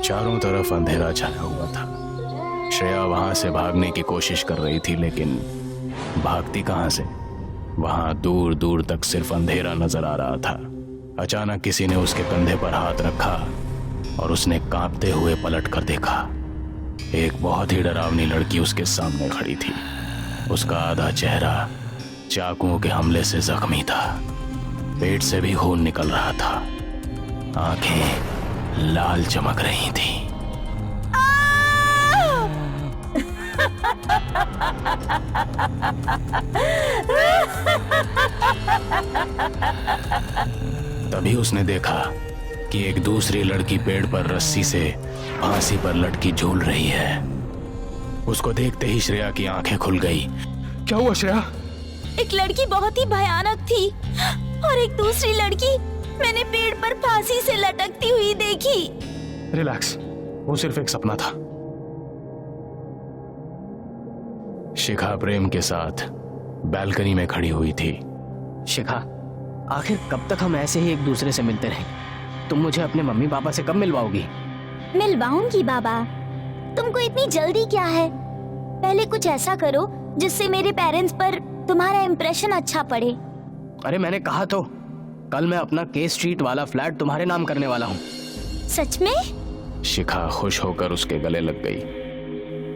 चारों तरफ अंधेरा छाया हुआ था। श्रेया वहां से भागने की कोशिश कर रही थी, लेकिन भागती कहां से? वहां दूर दूर तक सिर्फ अंधेरा नजर आ रहा था। अचानक किसी ने उसके कंधे पर हाथ रखा और उसने कांपते हुए पलट कर देखा। एक बहुत ही डरावनी लड़की उसके सामने खड़ी थी। उसका आधा चेहरा चाकुओं के हमले से जख्मी था, पेट से भी खून निकल रहा था, आंखें लाल चमक रही थी। तभी उसने देखा कि एक दूसरी लड़की पेड़ पर रस्सी से फांसी पर लटकी झूल रही है। उसको देखते ही श्रेया की आंखें खुल गई। क्या हुआ श्रेया? एक लड़की बहुत ही भयानक थी और एक दूसरी लड़की मैंने पेड़ पर फांसी से लटकती हुई देखी। रिलैक्स, वो सिर्फ एक सपना था। शिखा प्रेम के साथ बालकनी में खड़ी हुई थी। शिखा, आखिर कब तक हम ऐसे ही एक दूसरे से मिलते रहें? तुम मुझे अपने मम्मी पापा से कब मिलवाओगी? मिलवाऊंगी बाबा, तुमको इतनी जल्दी क्या है? पहले कुछ ऐसा करो जिससे मेरे पेरेंट्स पर तुम्हारा इम्प्रेशन अच्छा पड़े। अरे मैंने कहा तो, कल मैं अपना के स्ट्रीट वाला फ्लैट तुम्हारे नाम करने वाला हूँ। सच में? शिखा खुश होकर उसके गले लग गई।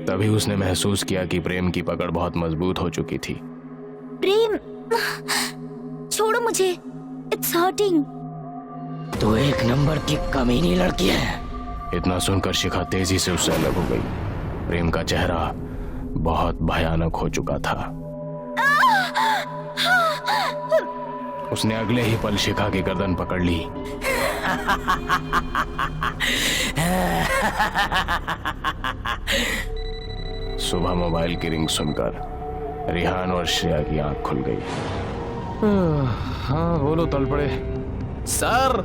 तभी उसने महसूस किया कि प्रेम की पकड़ बहुत मजबूत हो चुकी थी। प्रेम, छोड़ो मुझे, इट्स हर्टिंग। तू एक नंबर की कमीनी लड़की है। इतना सुनकर शिखा तेजी से उससे अलग हो गई। प्रेम का चेहरा बहुत भयानक हो चुका था। उसने अगले ही पल शिखा की गर्दन पकड़ ली। सुबह मोबाइल की रिंग सुनकर रिहान और श्रेया की आंख खुल गई। हाँ बोलो, तल पड़े। सर,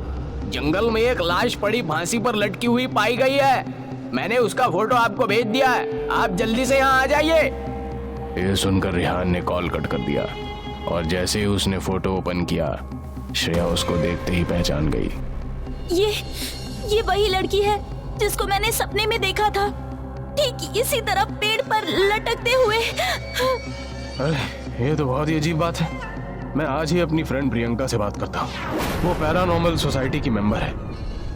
जंगल में एक लाश पड़ी फांसी पर लटकी हुई पाई गई है। मैंने उसका फोटो आपको भेज दिया है, आप जल्दी से यहाँ आ जाइए। ये सुनकर रिहान ने कॉल कट कर दिया और जैसे ही उसने फोटो ओपन किया, श्रेया उसको देखते ही पहचान गई। ये वही लड़की है जिसको मैंने सपने में देखा था, ठीक इसी तरह पेड़ पर लटकते हुए। अरे ये तो बहुत ही अजीब बात है। मैं आज ही अपनी फ्रेंड प्रियंका से बात करता हूँ। वो पैरानॉर्मल सोसाइटी की मेंबर है,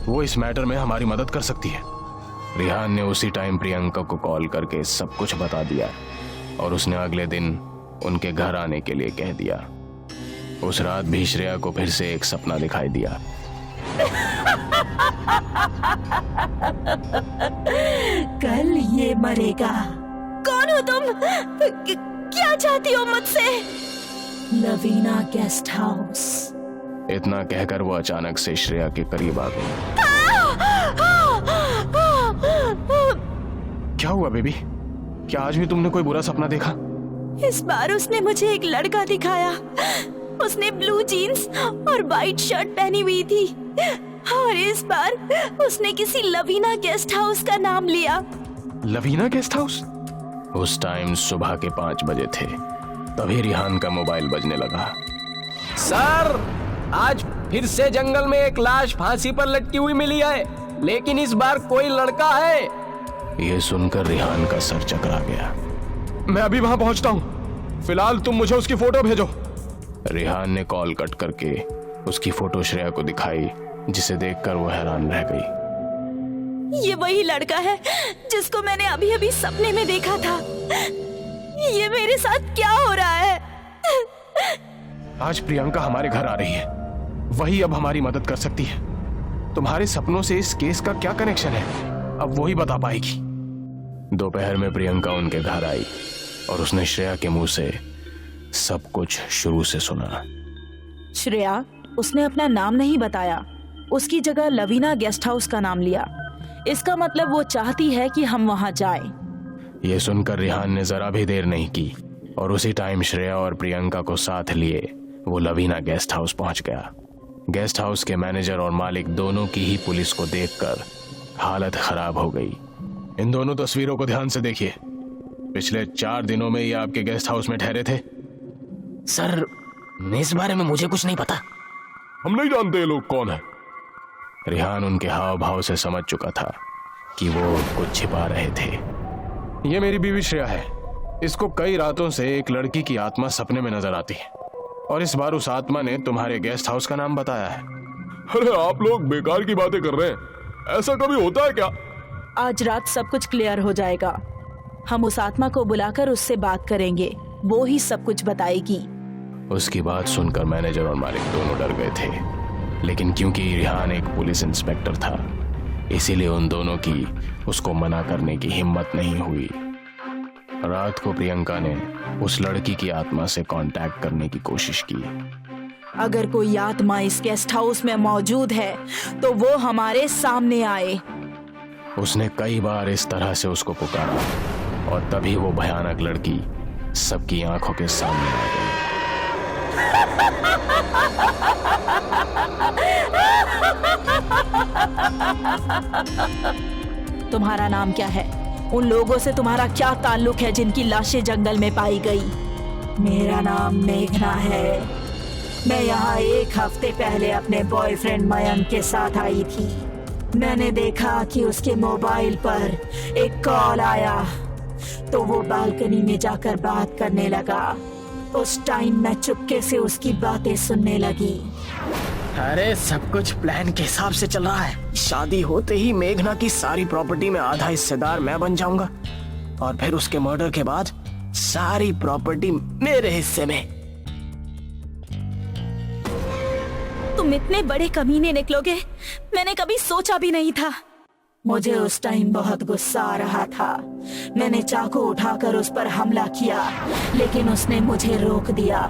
वो इस मैटर में हमारी मदद कर सकती है। रिहान ने उसी टाइम प्रियंका को कॉल करके सब कुछ बता दिया और उसने अगले दिन उनके घर आने के लिए कह दिया। उस रात भी श्रेया को फिर से एक सपना दिखाई दिया। कल ये मरेगा। कौन हो तुम? क्या चाहती हो मुझसे? Lavina guest house. इतना कहकर वो अचानक से श्रेया के करीब आ गई। क्या हुआ बेबी? क्या आज भी तुमने कोई बुरा सपना देखा? इस बार उसने मुझे एक लड़का दिखाया। उसने ब्लू जीन्स और वाइट शर्ट पहनी हुई थी और इस बार उसने किसी लवीना गेस्ट हाउस का नाम लिया। Lavina guest house? उस टाइम सुबह के 5 बजे थे। तभी रिहान का मोबाइल बजने लगा। सर, आज फिर से जंगल में एक लाश फांसी पर लटकी हुई मिली है, लेकिन इस बार कोई लड़का है। ये सुनकर रिहान का सर चकरा गया। मैं अभी वहां पहुंचता हूं, फिलहाल तुम मुझे उसकी फोटो भेजो। रिहान ने कॉल कट करके उसकी फोटो श्रेया को दिखाई, जिसे देखकर वो हैरान रह गई। ये वही लड़का है जिसको मैंने अभी अभी सपने में देखा था। ये मेरे साथ क्या हो रहा है? आज प्रियंका हमारे घर आ रही है, वही अब हमारी मदद कर सकती है। तुम्हारे सपनों से इस केस का क्या कनेक्शन है, अब वही बता पाएगी। दोपहर में प्रियंका उनके घर आई और उसने श्रेया के मुंह से सब कुछ शुरू से सुना। श्रेया, उसने अपना नाम नहीं बताया, उसकी जगह लवीना गेस्ट हाउस का नाम लिया। इसका मतलब वो चाहती है कि हम वहां जाएं। ये सुनकर रिहान ने जरा भी देर नहीं की और उसी टाइम श्रेया और प्रियंका को साथ लिए वो लवीना गेस्ट हाउस पहुंच गया। गेस्ट हाउस के मैनेजर और मालिक दोनों की ही पुलिस को देखकर हालत खराब हो गई। इन दोनों तस्वीरों को ध्यान से देखिए। पिछले 4 दिनों में ये आपके गेस्ट हाउस में ठहरे थे। सर, इस बारे में मुझे कुछ नहीं पता। हम नहीं जानते ये लोग कौन है। रिहान उनके हाव भाव से समझ चुका था कि वो कुछ छिपा रहे थे। ये मेरी बीवी श्रेया है। इसको कई रातों से एक लड़की की आत्मा सपने में नजर आती है और इस बार उस आत्मा ने तुम्हारे गेस्ट हाउस का नाम बताया है। अरे आप लोग बेकार की बातें कर रहे हैं, ऐसा कभी होता है क्या? आज रात सब कुछ क्लियर हो जाएगा। हम उस आत्मा को बुलाकर उससे बात करेंगे, वो ही सब कुछ बताएगी। उसकी बात सुनकर मैनेजर और मालिक दोनों डर गए थे, लेकिन क्योंकि रिहान एक पुलिस इंस्पेक्टर था, इसीलिए उन दोनों की उसको मना करने की हिम्मत नहीं हुई। रात को प्रियंका ने उस लड़की की आत्मा से कांटेक्ट करने की कोशिश की। अगर कोई आत्मा इस गेस्ट हाउस में मौजूद है तो वो हमारे सामने आए। उसने कई बार इस तरह से उसको पुकारा और तभी वो भयानक लड़की सबकी आंखों के सामने आ गई। तुम्हारा नाम क्या है? उन लोगों से तुम्हारा क्या ताल्लुक है जिनकी लाशें जंगल में पाई गई? मेरा नाम मेघना है। मैं यहाँ 1 हफ्ते पहले अपने बॉयफ्रेंड मयंक के साथ आई थी। मैंने देखा कि उसके मोबाइल पर एक कॉल आया तो वो बालकनी में जाकर बात करने लगा। उस टाइम मैं चुपके से उसकी बातें सुनने लगी। अरे सब कुछ प्लान के हिसाब से चल रहा है। शादी होते ही मेघना की सारी प्रॉपर्टी में आधा हिस्सेदार मैं बन जाऊंगा और फिर उसके मर्डर के बाद सारी प्रॉपर्टी मेरे हिस्से में। तुम इतने बड़े कमीने निकलोगे, मैंने कभी सोचा भी नहीं था। मुझे उस टाइम बहुत गुस्सा आ रहा था। मैंने चाकू उठाकर उस पर हमला किया, लेकिन उसने मुझे रोक दिया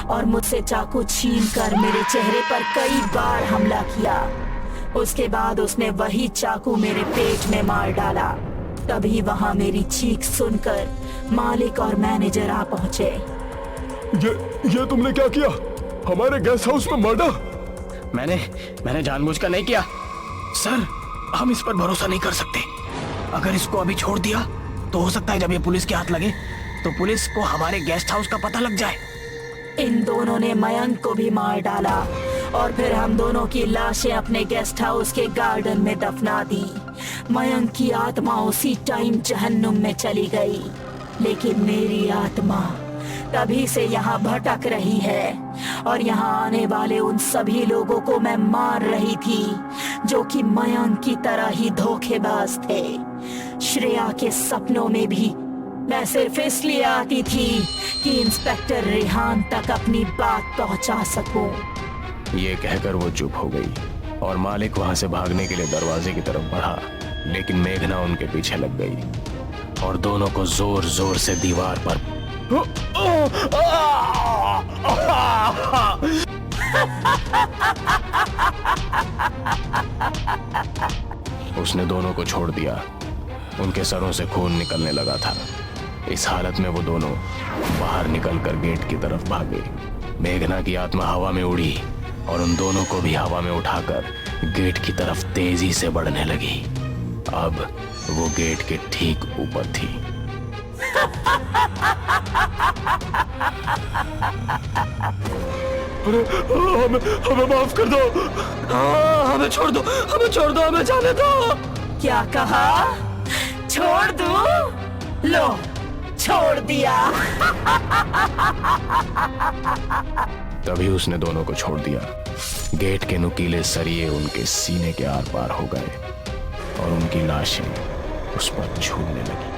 और मुझसे चाकू छीनकर मेरे चेहरे पर कई बार हमला किया। उसके बाद उसने वही चाकू मेरे पेट में मार डाला। तभी वहां मेरी चीख सुनकर मालिक और मैनेजर आ पहुंचे। ये तुमने क्या किया? हमारे गेस्ट हाउस में मर्डर? मैंने जानबूझकर नहीं किया सर। हम इस पर भरोसा नहीं कर सकते। अगर इसको अभी छोड़ दिया तो हो सकता है जब ये पुलिस के हाथ लगे तो पुलिस को हमारे गेस्ट हाउस का पता लग जाए। इन दोनों ने मयंक को भी मार डाला और फिर हम दोनों की लाशें अपने गेस्ट हाउस के गार्डन में दफना दी। मयंक की आत्मा उसी टाइम जहन्नुम में चली गई, लेकिन मेरी आत्मा तभी से यहाँ भटक रही है और यहाँ आने वाले उन सभी लोगों को मैं मार रही थी जो कि मयंक की तरह ही धोखेबाज थे। श्रेया के सपनों में भी मैं सिर्फ इसलिए आती थी कि इंस्पेक्टर रिहान तक अपनी बात पहुंचा सकूं। ये कहकर वो चुप हो गई और मालिक वहां से भागने के लिए दरवाजे की तरफ बढ़ा, लेकिन मेघना उनके पीछे लग गई और दोनों को जोर जोर से दीवार पर उसने दोनों को छोड़ दिया। उनके सरों से खून निकलने लगा था। इस हालत में वो दोनों बाहर निकलकर गेट की तरफ भागे। मेघना की आत्मा हवा में उड़ी और उन दोनों को भी हवा में उठाकर गेट की तरफ तेजी से बढ़ने लगी। अब वो गेट के ठीक ऊपर थी। हमें माफ कर दो। हमें छोड़ दो, हमें जाने दो। क्या कहा? छोड़ दूं? लो, छोड़ दिया। तभी उसने दोनों को छोड़ दिया। गेट के नुकीले सरिये उनके सीने के आर पार हो गए और उनकी लाशें उस पर झूलने लगी।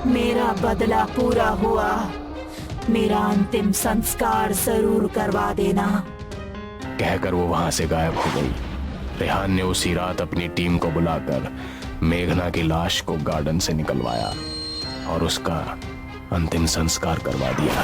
मेरा बदला पूरा हुआ। मेरा अंतिम संस्कार जरूर करवा देना। कहकर वो वहां से गायब हो गई। रेहान ने उसी रात अपनी टीम को बुलाकर मेघना की लाश को गार्डन से निकलवाया और उसका अंतिम संस्कार करवा दिया।